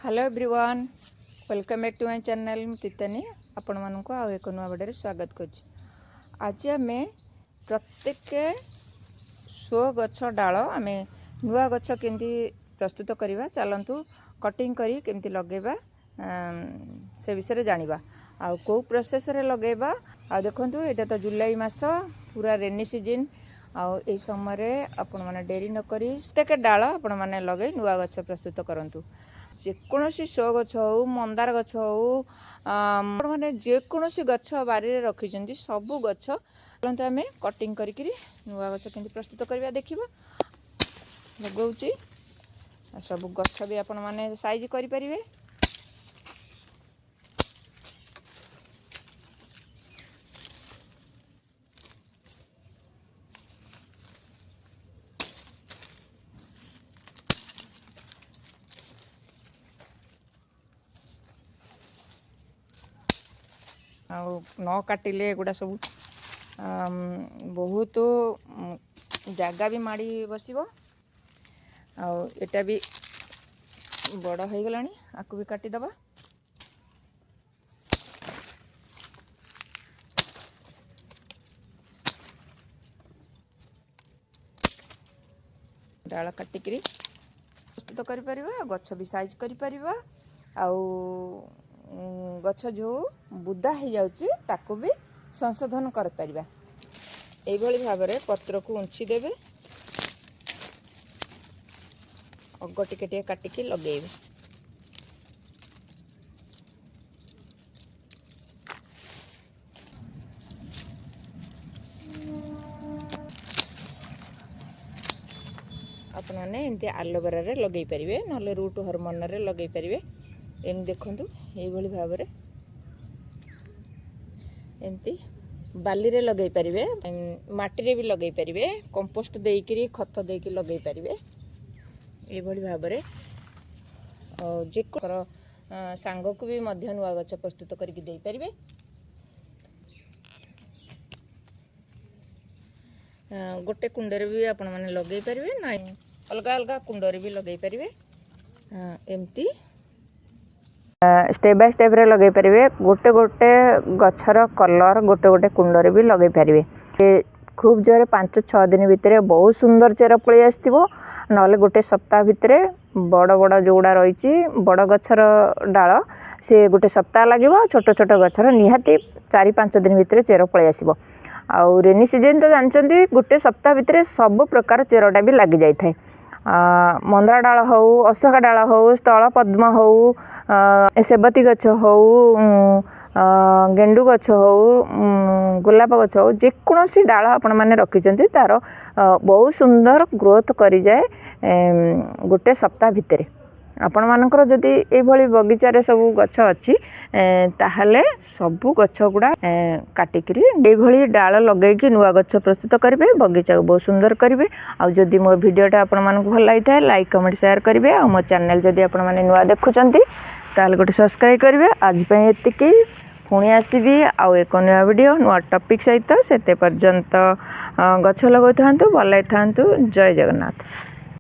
Hello everyone welcome back to my channel तीतनी आपण मानक आउ एक नुआ वीडियो स्वागत करछि। आज आम प्रत्येक शो गछ डाल आम नुआ गछ केमती प्रस्तुत करवा चलतु कटिंग करी केमती लगेबा से विषय जानिबा आउ को प्रोसेस रे लगेबा। आ देखंतु एटा तो जुलाई मास पूरा रेनी सीजन आउ ए समय आपण माने डेरी न करी प्रत्येक डाल आपण माने लगे नुआ गछ प्रस्तुत करंतु। जेकोसी शो गछ हो मंदार गछ हो मैंने जेकोसी गछ बारी रखी सबू गछ आम कटिंग करी नुआ गछ के प्रस्तुत करवा देखा लगौची सब गछ भी आपण माने साइज करें। न काटिले एगुड़ा सब बहुत जगह भी माड़ी बसब आटा भी बड़ हो गला आपको भी काटिदबा। डाल काटिक प्रस्तुत कर गछ भी साइज कर गछ जो बुदा हो जाउची ताकू भी संशोधन कर परिबा। एभली भाव में पत्र को उंची देबे अग टिके टिके काटिकी लगेबे। आपण माने एमती एलोवेरा रे लगेई परिबे नले रूट हार्मोन रे लगेई परिबे। एम देखंतु एभली भाव में एमती बाली रे लगेई परिबे माटी रे भी लगेई परिबे कंपोस्ट देइकरी खत देइकी लगेई परिबे। एभली भाव में जेकर सांग को भी मध्य नुआ गछ प्रस्तुत करके देई परिबे। गोटे कुंडरे भी आपण माने लगेई परिबे ना अलग अलग कुंडरे भी लगेई परिबे। एमती स्टेप बाय स्टेप रे लगे परिवे गोटे गोटे गछर कलर गोटे गोटे कुंडरे भी लगे परिवे। खूब जोरे 5-6 दिन भितर बहुत सुंदर चेर पळी आस्तिबो नले गोटे सप्ताह भितर बड़ बड़ जोड़ा रही बड़ गछर डाल से गोटे सप्ताह लगे छोट छोट गछर निहाती 4-5 दिन भितर चेर पळी आसिबो। आउ रेनी सीजन तो जानचंदी गोटे सप्ताह भितर सब प्रकार चेरटा भी लगी जाय थाए। मंदार डाल हो अशोका डाल हो स्थल पद्म हो सेबती गछ हो गेंडु गछ हो गोलाप गछ हो जेकोसी डाल आपण माने रखिचंती तार बहुत सुंदर ग्रोथ करि जाए गोटे सप्ताह भितर। आपण मानकर जदि एभली बगीचा रे सब गछ अछि ताहले सबु गछ गुडा काटिकरी एभली डाल लगेकी नुआ गछ प्रस्तुत करिवे बगीचा को बहुत सुंदर करिवे। आ जदि मो वीडियोटा आपण मानक भल लागि थाए लाइक कमेंट शेयर करिवे। आ मो चैनल जदि आपण माने नुआ देखुचंती ताहले गोटे सब्सक्राइब करिवे। आज पे एतिकी पुणी आसीबी आउ एक नुआ वीडियो नुआ टॉपिक सहित सेते पर्यंत गछ लगौथांतु भलाई थांतु। जय जगन्नाथ।